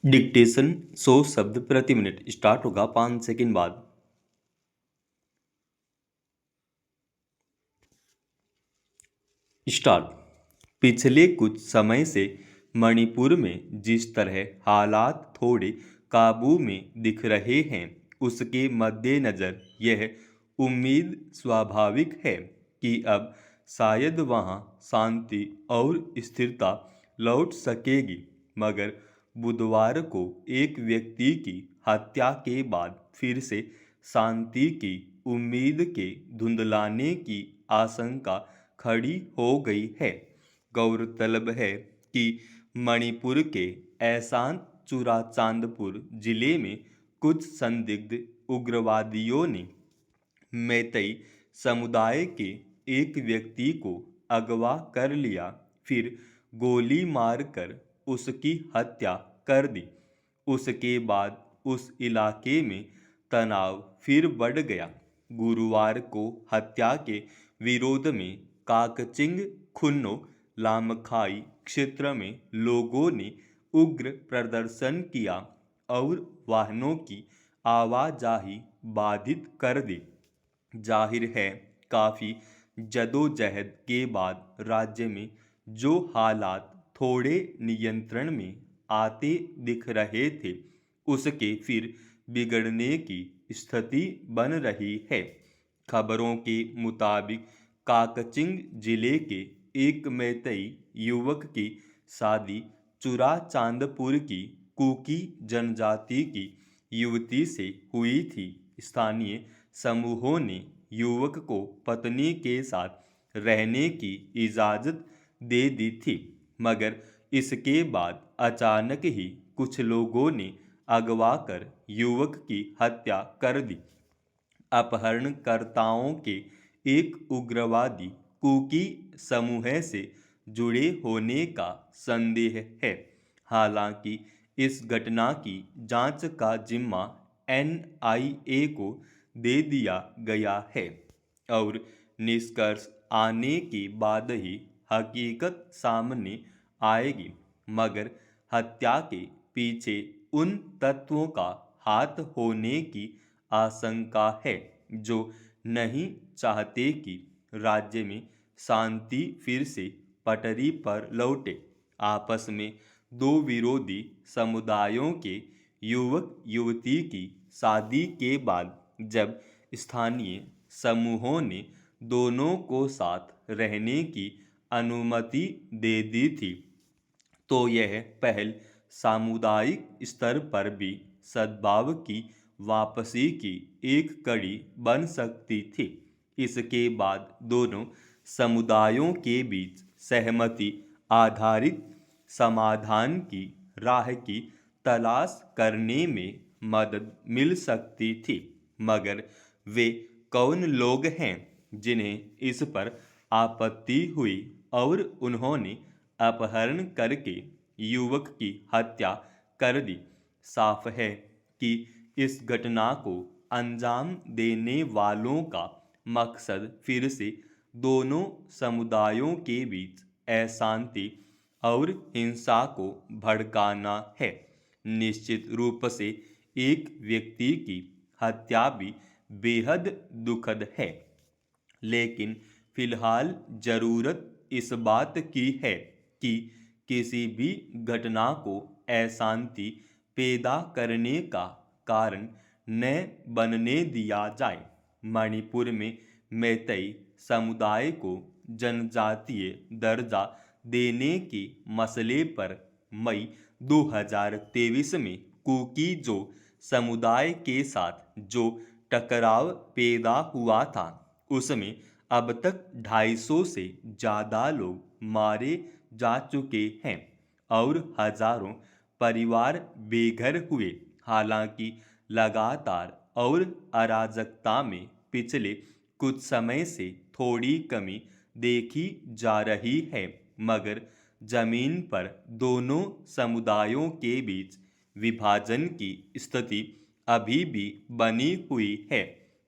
Dictation 100 शब्द प्रति minute start होगा 5 सेकंड बाद। स्टार्ट। पिछले कुछ समय से मणिपुर में जिस तरह हालात थोड़े काबू में दिख रहे हैं, उसके मद्देनज़र यह उम्मीद स्वाभाविक है कि अब शायद वहां शांति और स्थिरता लौट सकेगी। मगर बुधवार को एक व्यक्ति की हत्या के बाद फिर से शांति की उम्मीद के धुंधलाने की आशंका खड़ी हो गई है। गौरतलब है कि मणिपुर के ऐसान चुराचांदपुर जिले में कुछ संदिग्ध उग्रवादियों ने मैतेई समुदाय के एक व्यक्ति को अगवा कर लिया, फिर गोली मारकर उसकी हत्या कर दी। उसके बाद उस इलाके में तनाव फिर बढ़ गया। गुरुवार को हत्या के विरोध में काकचिंग खुन्नो लामखाई क्षेत्र में लोगों ने उग्र प्रदर्शन किया और वाहनों की आवाजाही बाधित कर दी। जाहिर है, काफ़ी जदोजहद के बाद राज्य में जो हालात थोड़े नियंत्रण में आते दिख रहे थे, उसके फिर बिगड़ने की स्थिति बन रही है। खबरों के मुताबिक काकचिंग जिले के एक मैतेई युवक की शादी चुराचांदपुर की कुकी जनजाति की युवती से हुई थी। स्थानीय समूहों ने युवक को पत्नी के साथ रहने की इजाज़त दे दी थी, मगर इसके बाद अचानक ही कुछ लोगों ने अगवा कर युवक की हत्या कर दी। अपहरणकर्ताओं के एक उग्रवादी कुकी समूह से जुड़े होने का संदेह है। हालांकि इस घटना की जांच का जिम्मा एनआईए को दे दिया गया है और निष्कर्ष आने के बाद ही हकीकत सामने आएगी। मगर हत्या के पीछे उन तत्वों का हाथ होने की आशंका है जो नहीं चाहते कि राज्य में शांति फिर से पटरी पर लौटे। आपस में दो विरोधी समुदायों के युवक युवती की शादी के बाद जब स्थानीय समूहों ने दोनों को साथ रहने की अनुमति दे दी थी, तो यह पहल सामुदायिक स्तर पर भी सद्भाव की वापसी की एक कड़ी बन सकती थी। इसके बाद दोनों समुदायों के बीच सहमति आधारित समाधान की राह की तलाश करने में मदद मिल सकती थी। मगर वे कौन लोग हैं जिन्हें इस पर आपत्ति हुई और उन्होंने अपहरण करके युवक की हत्या कर दी? साफ है कि इस घटना को अंजाम देने वालों का मकसद फिर से दोनों समुदायों के बीच अशांति और हिंसा को भड़काना है। निश्चित रूप से एक व्यक्ति की हत्या भी बेहद दुखद है, लेकिन फिलहाल जरूरत इस बात की है कि किसी भी घटना को अशांति पैदा करने का कारण न बनने दिया जाए। मणिपुर में मैतेई समुदाय को जनजातीय दर्जा देने के मसले पर मई 2023 में कुकी-जो समुदाय के साथ जो टकराव पैदा हुआ था, उसमें अब तक 250 से ज़्यादा लोग मारे जा चुके हैं और हजारों परिवार बेघर हुए। हालांकि लगातार और अराजकता में पिछले कुछ समय से थोड़ी कमी देखी जा रही है, मगर जमीन पर दोनों समुदायों के बीच विभाजन की स्थिति अभी भी बनी हुई है।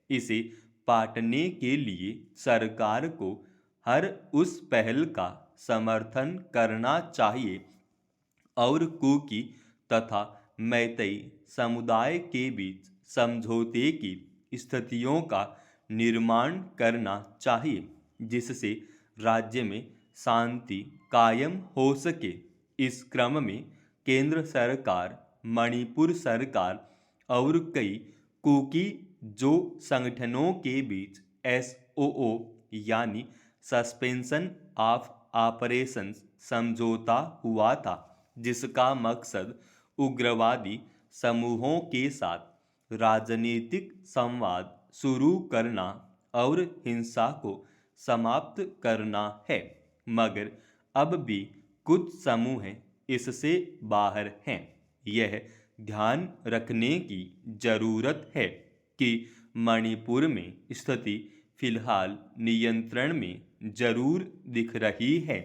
इसे पाटने के लिए सरकार को हर उस पहल का समर्थन करना चाहिए और कुकी तथा मैतेई समुदाय के बीच समझौते की स्थितियों का निर्माण करना चाहिए जिससे राज्य में शांति कायम हो सके। इस क्रम में केंद्र सरकार, मणिपुर सरकार और कई कुकी जो संगठनों के बीच एसओओ यानी सस्पेंशन ऑफ ऑपरेशंस समझौता हुआ था, जिसका मकसद उग्रवादी समूहों के साथ राजनीतिक संवाद शुरू करना और हिंसा को समाप्त करना है। मगर अब भी कुछ समूह इससे बाहर हैं। यह ध्यान रखने की जरूरत है कि मणिपुर में स्थिति फिलहाल नियंत्रण में जरूर दिख रही है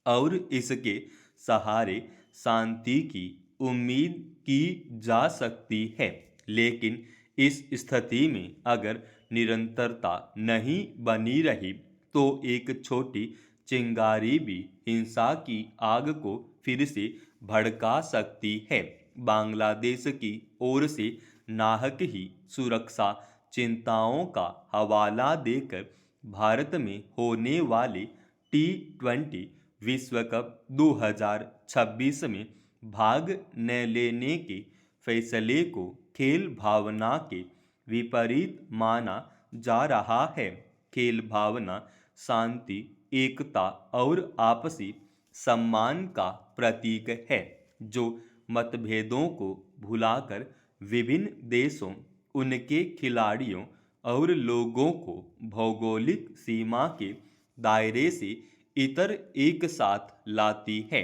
और इसके सहारे शांति की उम्मीद की जा सकती है। लेकिन इस स्थिति में अगर निरंतरता नहीं बनी रही तो एक छोटी चिंगारी भी हिंसा की आग को फिर से भड़का सकती है। बांग्लादेश की ओर से नाहक ही सुरक्षा चिंताओं का हवाला देकर भारत में होने वाले T20 विश्व कप 2026 में भाग न लेने के फैसले को खेल भावना के विपरीत माना जा रहा है। खेल भावना शांति, एकता और आपसी सम्मान का प्रतीक है, जो मतभेदों को भुलाकर विभिन्न देशों, उनके खिलाड़ियों और लोगों को भौगोलिक सीमा के दायरे से इतर एक साथ लाती है।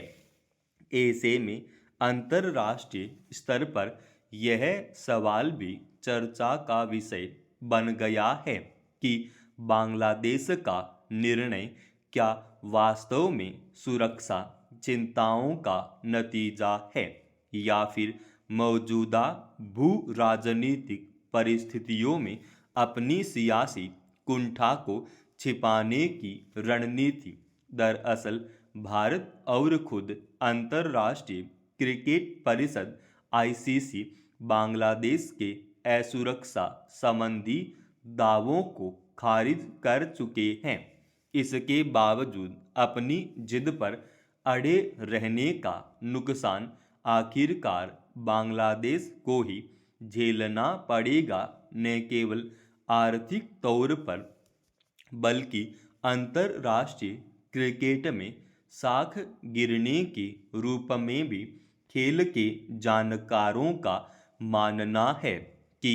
ऐसे में अंतर्राष्ट्रीय स्तर पर यह सवाल भी चर्चा का विषय बन गया है कि बांग्लादेश का निर्णय क्या वास्तव में सुरक्षा चिंताओं का नतीजा है या फिर मौजूदा भू राजनीतिक परिस्थितियों में अपनी सियासी कुंठा को छिपाने की रणनीति। दरअसल भारत और खुद अंतर्राष्ट्रीय क्रिकेट परिषद आईसीसी बांग्लादेश के असुरक्षा संबंधी दावों को खारिज कर चुके हैं। इसके बावजूद अपनी जिद पर अड़े रहने का नुकसान आखिरकार बांग्लादेश को ही झेलना पड़ेगा, न केवल आर्थिक तौर पर बल्कि अंतर्राष्ट्रीय क्रिकेट में साख गिरने के रूप में भी। खेल के जानकारों का मानना है कि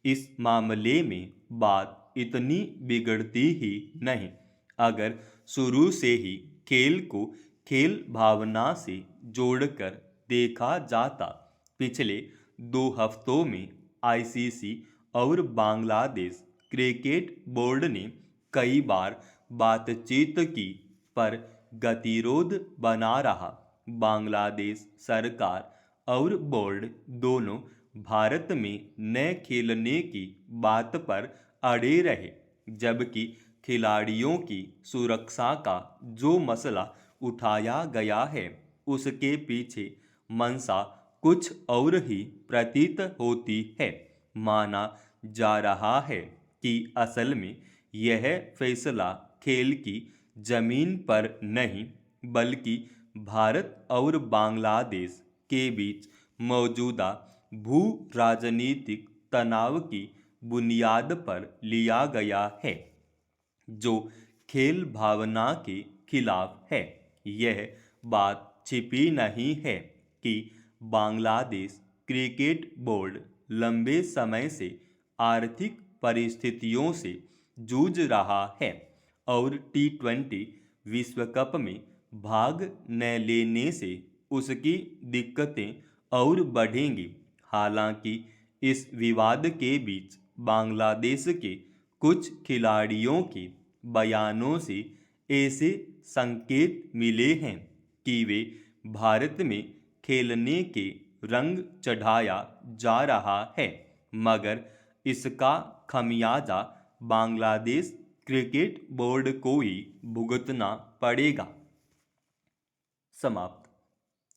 इस मामले में बात इतनी बिगड़ती ही नहीं अगर शुरू से ही खेल को खेल भावना से जोड़कर देखा जाता। पिछले 2 हफ्तों में आईसीसी और बांग्लादेश क्रिकेट बोर्ड ने कई बार बातचीत की, पर गतिरोध बना रहा। बांग्लादेश सरकार और बोर्ड दोनों भारत में न खेलने की बात पर अड़े रहे, जबकि खिलाड़ियों की सुरक्षा का जो मसला उठाया गया है उसके पीछे मंशा कुछ और ही प्रतीत होती है। माना जा रहा है कि असल में यह फैसला खेल की जमीन पर नहीं बल्कि भारत और बांग्लादेश के बीच मौजूदा भू राजनीतिक तनाव की बुनियाद पर लिया गया है, जो खेल भावना के खिलाफ है। यह बात छिपी नहीं है कि बांग्लादेश क्रिकेट बोर्ड लंबे समय से आर्थिक परिस्थितियों से जूझ रहा है और T20 विश्व कप में भाग न लेने से उसकी दिक्कतें और बढ़ेंगी। हालांकि इस विवाद के बीच बांग्लादेश के कुछ खिलाड़ियों के बयानों से ऐसे संकेत मिले हैं कि वे भारत में खेलने के रंग चढ़ाया जा रहा है, मगर इसका खमियाजा बांग्लादेश क्रिकेट बोर्ड को ही भुगतना पड़ेगा। समाप्त।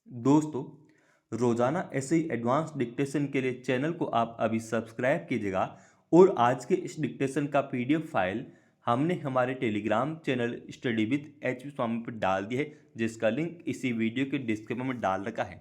दोस्तों, रोजाना ऐसे ही एडवांस डिक्टेशन के लिए चैनल को आप अभी सब्सक्राइब कीजिएगा। और आज के इस डिक्टेशन का पीडीएफ फाइल हमने हमारे Telegram channel study with H Swami पर डाल दिया है, जिसका लिंक इसी वीडियो के डिस्क्रिप्शन में डाल रखा है।